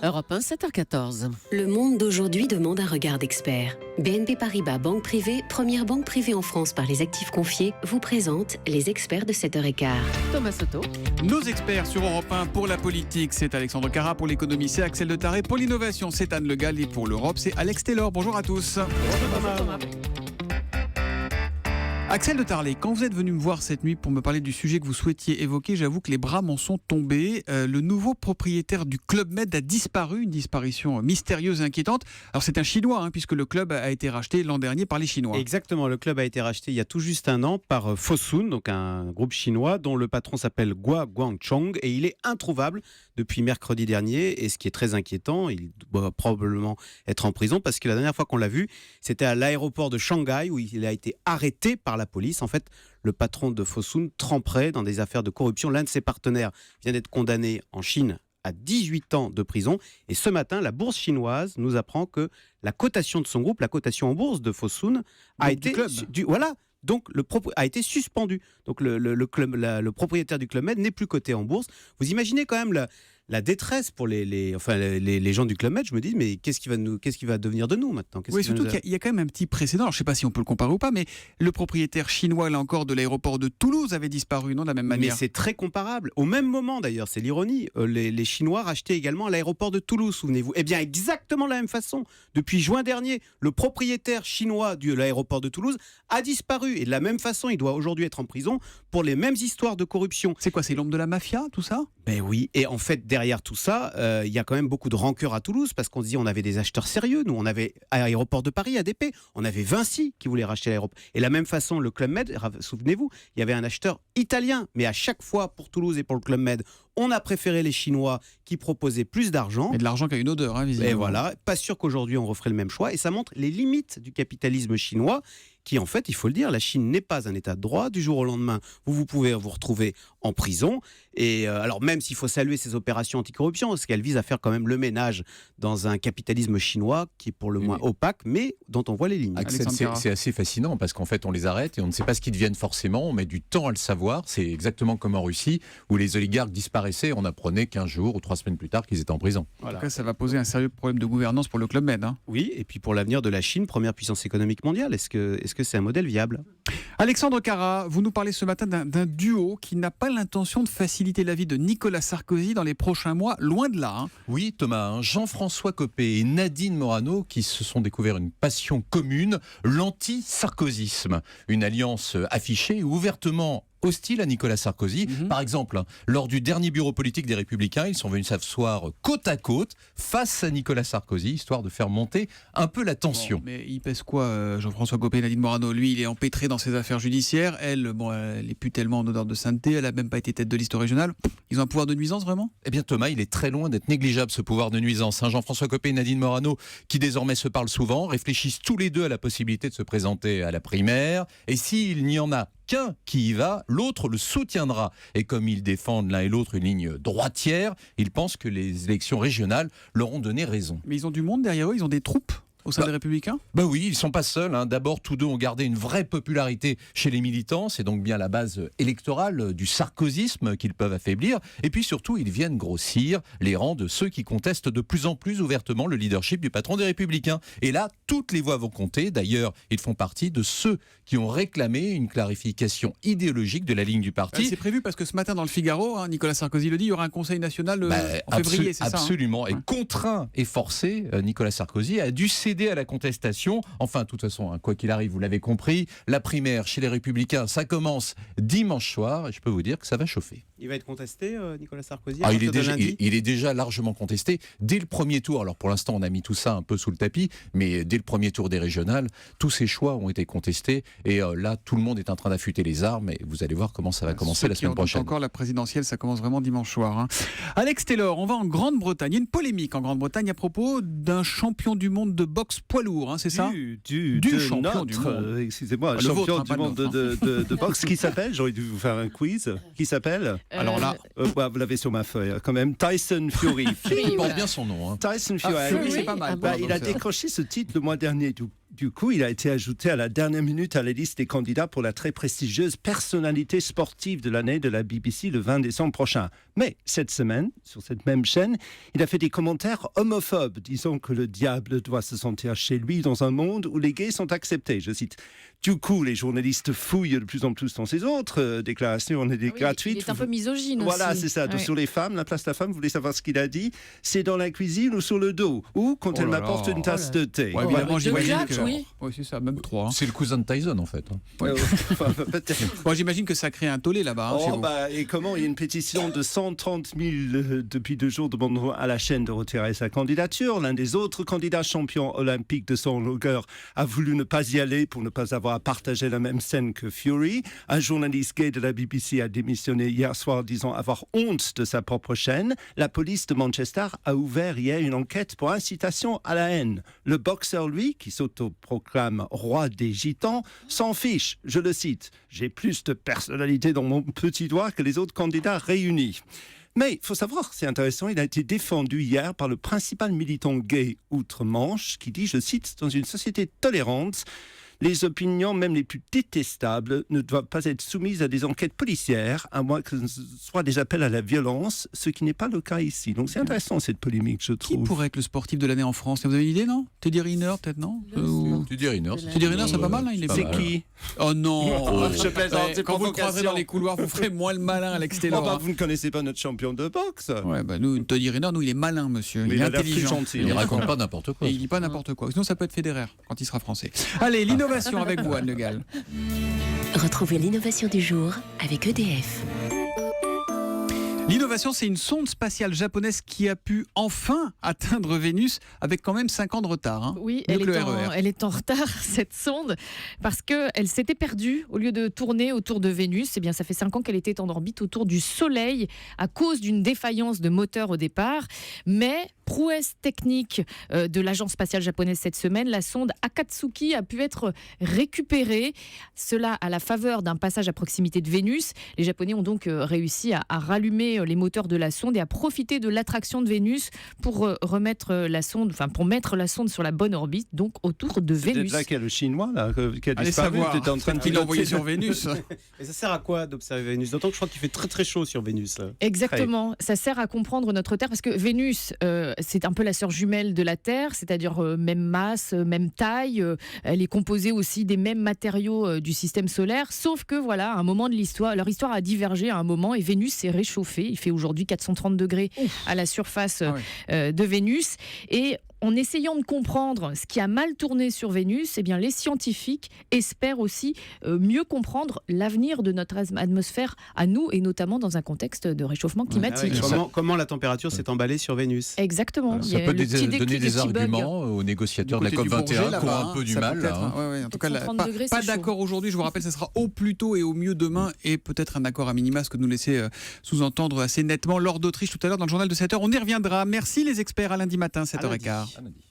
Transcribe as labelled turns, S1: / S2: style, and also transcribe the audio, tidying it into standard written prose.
S1: Europe 1, 7h14.
S2: Le monde d'aujourd'hui demande un regard d'expert. BNP Paribas Banque Privée, première banque privée en France par les actifs confiés, vous présente les experts de 7h15.
S1: Thomas Soto.
S3: Nos experts sur Europe 1 pour la politique, c'est Alexandre Carra. Pour l'économie, c'est Axel de Taré. Pour l'innovation, c'est Anne Le Gall. Et pour l'Europe, c'est Alex Taylor. Bonjour à tous.
S1: Bonjour Thomas.
S3: Axel de Tarlé, quand vous êtes venu me voir cette nuit pour me parler du sujet que vous souhaitiez évoquer, j'avoue que les bras m'en sont tombés. Le nouveau propriétaire du Club Med a disparu, une disparition mystérieuse et inquiétante. Alors c'est un Chinois, puisque le club a été racheté l'an dernier par les Chinois.
S4: Exactement, le club a été racheté il y a tout juste un an par Fosun, donc un groupe chinois dont le patron s'appelle Guo Guangchong et il est introuvable depuis mercredi dernier. Et ce qui est très inquiétant, il doit probablement être en prison parce que la dernière fois qu'on l'a vu, c'était à l'aéroport de Shanghai où il a été arrêté par la police. En fait, le patron de Fosun tremperait dans des affaires de corruption. L'un de ses partenaires vient d'être condamné en Chine à 18 ans de prison. Et ce matin, la bourse chinoise nous apprend que la cotation de son groupe, la cotation en bourse de Fosun, a été a été suspendue. Donc le propriétaire du Club Med n'est plus coté en bourse. Vous imaginez quand même la détresse pour les gens du Club Med. Je me dis, mais qu'est-ce qui va devenir de nous maintenant?
S3: Oui, surtout qu'il y a quand même un petit précédent. Alors, je ne sais pas si on peut le comparer ou pas, mais le propriétaire chinois, là encore, de l'aéroport de Toulouse avait disparu, non, de la même manière.
S4: Mais c'est très comparable. Au même moment, d'ailleurs, c'est l'ironie. Les Chinois rachetaient également l'aéroport de Toulouse, souvenez-vous. Eh bien, exactement de la même façon. Depuis juin dernier, le propriétaire chinois de l'aéroport de Toulouse a disparu. Et de la même façon, il doit aujourd'hui être en prison pour les mêmes histoires de corruption.
S3: C'est quoi, c'est l'ombre de la mafia, tout ça?
S4: Ben oui, et en fait, derrière tout ça, il y a quand même beaucoup de rancœur à Toulouse, parce qu'on se dit on avait des acheteurs sérieux. Nous, on avait Aéroport de Paris, ADP, on avait Vinci qui voulait racheter l'aéroport. Et de la même façon, le Club Med, souvenez-vous, il y avait un acheteur italien. Mais à chaque fois, pour Toulouse et pour le Club Med, on a préféré les Chinois qui proposaient plus d'argent.
S3: Et de l'argent qui a une odeur, visiblement.
S4: Et voilà, pas sûr qu'aujourd'hui on referait le même choix. Et ça montre les limites du capitalisme chinois, qui en fait, il faut le dire, la Chine n'est pas un état de droit. Du jour au lendemain, vous pouvez vous retrouver en prison. Et alors même s'il faut saluer ces opérations anticorruption, parce qu'elles visent à faire quand même le ménage dans un capitalisme chinois qui est pour le moins opaque, mais dont on voit les limites.
S5: Axel, c'est assez fascinant parce qu'en fait on les arrête et on ne sait pas ce qu'ils deviennent forcément, on met du temps à le savoir. C'est exactement comme en Russie où les oligarques disparaissaient, on apprenait 15 jours ou 3 semaines plus tard qu'ils étaient en prison.
S3: Voilà. En tout cas, ça va poser un sérieux problème de gouvernance pour le Club Med.
S4: Oui, et puis pour l'avenir de la Chine, première puissance économique mondiale, est-ce que c'est un modèle viable?
S3: Alexandre Carra, vous nous parlez ce matin d'un duo qui n'a pas l'intention de faciliter la vie de Nicolas Sarkozy dans les prochains mois, loin de là.
S5: Oui Thomas, Jean-François Copé et Nadine Morano qui se sont découverts une passion commune, l'anti-sarkozysme. Une alliance affichée et ouvertement hostile à Nicolas Sarkozy. Par exemple, lors du dernier bureau politique des Républicains, ils sont venus s'asseoir côte à côte face à Nicolas Sarkozy, histoire de faire monter un peu la tension.
S3: Bon, mais il pèse quoi, Jean-François Copé et Nadine Morano? Lui, il est empêtré dans ses affaires judiciaires. Elle, elle est plus tellement en odeur de sainteté. Elle n'a même pas été tête de liste régionale. Ils ont un pouvoir de nuisance, vraiment?
S5: Eh bien Thomas, il est très loin d'être négligeable ce pouvoir de nuisance. Jean-François Copé et Nadine Morano, qui désormais se parlent souvent, réfléchissent tous les deux à la possibilité de se présenter à la primaire. Et s'il n'y en a qu'un qui y va, l'autre le soutiendra. Et comme ils défendent l'un et l'autre une ligne droitière, ils pensent que les élections régionales leur ont donné raison.
S3: Mais ils ont du monde derrière eux, ils ont des troupes au sein des Républicains?
S5: Bah oui, ils ne sont pas seuls. D'abord, tous deux ont gardé une vraie popularité chez les militants. C'est donc bien la base électorale du sarkozysme qu'ils peuvent affaiblir. Et puis surtout, ils viennent grossir les rangs de ceux qui contestent de plus en plus ouvertement le leadership du patron des Républicains. Et là, toutes les voix vont compter. D'ailleurs, ils font partie de ceux qui ont réclamé une clarification idéologique de la ligne du parti.
S3: C'est prévu parce que ce matin dans le Figaro, Nicolas Sarkozy le dit, il y aura un conseil national en février, c'est ça?
S5: Absolument. Et contraint et forcé, Nicolas Sarkozy a dû céder à la contestation. Enfin, de toute façon, quoi qu'il arrive, vous l'avez compris, la primaire chez les Républicains, ça commence dimanche soir et je peux vous dire que ça va chauffer.
S4: Il va être contesté, Nicolas Sarkozy?
S5: Il est déjà largement contesté. Dès le premier tour, alors pour l'instant on a mis tout ça un peu sous le tapis, mais dès le premier tour des régionales, tous ces choix ont été contestés et là tout le monde est en train d'affûter les armes et vous allez voir comment ça va commencer la semaine prochaine.
S3: Encore la présidentielle, ça commence vraiment dimanche soir. Alex Taylor, on va en Grande-Bretagne. Il y a une polémique en Grande-Bretagne à propos d'un champion du monde de boxe poids lourd, c'est ça?
S6: Du champion du monde. Excusez-moi, champion du monde de boxe qui s'appelle, j'aurais dû vous faire un quiz, qui s'appelle
S3: Alors là,
S6: vous l'avez sur ma feuille, quand même, Tyson Fury.
S5: Il porte bien son nom.
S6: Tyson Fury.
S3: Fury, c'est pas mal.
S6: Il a décroché ce titre le mois dernier du coup, il a été ajouté à la dernière minute à la liste des candidats pour la très prestigieuse personnalité sportive de l'année de la BBC le 20 décembre prochain. Mais cette semaine, sur cette même chaîne, il a fait des commentaires homophobes, disant que le diable doit se sentir chez lui dans un monde où les gays sont acceptés. Je cite. Du coup, les journalistes fouillent de plus en plus dans ses autres déclarations gratuites.
S7: Il est un peu misogyne
S6: Voilà,
S7: aussi.
S6: c'est ça. Sur les femmes, la place de la femme, vous voulez savoir ce qu'il a dit? C'est dans la cuisine ou sur le dos? Ou quand elle m'apporte une tasse de thé?
S3: Ouais, évidemment, j'imagine
S7: Jacques,
S3: que...
S7: oui.
S3: Ouais, c'est ça, même 3.
S5: C'est le cousin de Tyson en fait.
S6: Peut-être.
S3: Moi, j'imagine que ça crée un tollé là-bas. Chez vous.
S6: Et comment? Il y a une pétition de 130 000 depuis 2 jours demandant à la chaîne de retirer sa candidature. L'un des autres candidats champions olympiques de son longueur a voulu ne pas y aller pour ne pas avoir à partager la même scène que Fury. Un journaliste gay de la BBC a démissionné hier soir disant avoir honte de sa propre chaîne. La police de Manchester a ouvert hier une enquête pour incitation à la haine. Le boxeur, lui, qui s'autoproclame roi des gitans, s'en fiche. Je le cite. J'ai plus de personnalité dans mon petit doigt que les autres candidats réunis. Mais il faut savoir, c'est intéressant, il a été défendu hier par le principal militant gay outre-Manche qui dit, je cite, dans une société tolérante, les opinions, même les plus détestables, ne doivent pas être soumises à des enquêtes policières, à moins que ce soit des appels à la violence, ce qui n'est pas le cas ici. Donc c'est intéressant cette polémique, je trouve.
S3: Qui pourrait être le sportif de l'année en France? Vous avez une idée, non? Teddy Riner, peut-être, non?
S5: Teddy Riner.
S3: Teddy Riner, c'est pas mal, hein, il est
S6: C'est
S3: bien.
S6: qui?
S3: Oh non.
S6: Je plaisante, c'est
S3: Quand vous le
S6: provocation.
S3: croiserez dans les couloirs, vous ferez moins le malin, Alex
S6: Oh,
S3: Taylor.
S6: bah, vous ne connaissez pas notre champion de boxe?
S3: Ouais, bah nous, Teddy Riner, nous, il est malin, monsieur.
S6: Mais
S3: il est
S6: il a l'air
S3: intelligent.
S6: très gentil.
S5: Il raconte pas n'importe quoi.
S3: Et il dit pas n'importe quoi. Sinon, ça peut être Federer quand il sera français. Allez, l'innovation avec vous, Anne Le Gall.
S2: Retrouvez l'innovation du jour avec EDF.
S3: L'innovation, c'est une sonde spatiale japonaise qui a pu enfin atteindre Vénus avec quand même 5 ans de retard. Hein.
S7: Oui,
S3: Mieux
S7: elle
S3: que le
S7: est,
S3: RER.
S7: elle est en retard, cette sonde, parce qu'elle s'était perdue. Au lieu de tourner autour de Vénus, eh bien, ça fait 5 ans qu'elle était en orbite autour du Soleil à cause d'une défaillance de moteur au départ. Mais, prouesse technique de l'agence spatiale japonaise cette semaine, la sonde Akatsuki a pu être récupérée. Cela à la faveur d'un passage à proximité de Vénus. Les Japonais ont donc réussi à rallumer les moteurs de la sonde et à profiter de l'attraction de Vénus pour remettre la sonde, enfin pour mettre la sonde sur la bonne orbite, donc autour de
S6: C'est
S7: Vénus.
S6: là qu'il y a le Chinois là, qui a
S3: Allez
S6: disparu.
S3: savoir,
S6: Tu étais en train de
S3: qu'il l'a envoyé
S6: piloter.
S3: sur Vénus.
S4: Et ça sert à quoi d'observer Vénus? D'autant que je crois qu'il fait très très chaud sur Vénus.
S7: Exactement, ça sert à comprendre notre Terre parce que Vénus, c'est un peu la sœur jumelle de la Terre, c'est-à-dire même masse, même taille. Elle est composée aussi des mêmes matériaux du système solaire, sauf que voilà, à un moment de l'histoire, leur histoire a divergé à un moment et Vénus s'est réchauffée. Il fait aujourd'hui 430 degrés à la surface de Vénus et en essayant de comprendre ce qui a mal tourné sur Vénus, eh bien, les scientifiques espèrent aussi mieux comprendre l'avenir de notre atmosphère à nous, et notamment dans un contexte de réchauffement climatique.
S4: Comment la température s'est emballée sur Vénus?
S7: Exactement. Il y
S5: Ça
S7: a
S5: peut
S7: le petit
S5: donner
S7: déclic,
S5: des
S7: le petit bug.
S5: arguments aux négociateurs de la
S3: Du côté du Bourget,
S5: COP21 qui ont
S3: là-bas,
S5: un peu du
S3: ça
S5: mal.
S3: peut être,
S5: là, hein.
S3: ouais, en tout cas,
S7: 430
S3: pas,
S7: degrés,
S3: pas
S7: c'est
S3: d'accord aujourd'hui. Je vous rappelle, ce sera au plus tôt et au mieux demain, et peut-être un accord à minima, ce que nous laissez sous-entendre assez nettement lors d'Autriche tout à l'heure dans le journal de 7h. On y reviendra. Merci les experts, à lundi matin, 7h15.
S5: À lundi.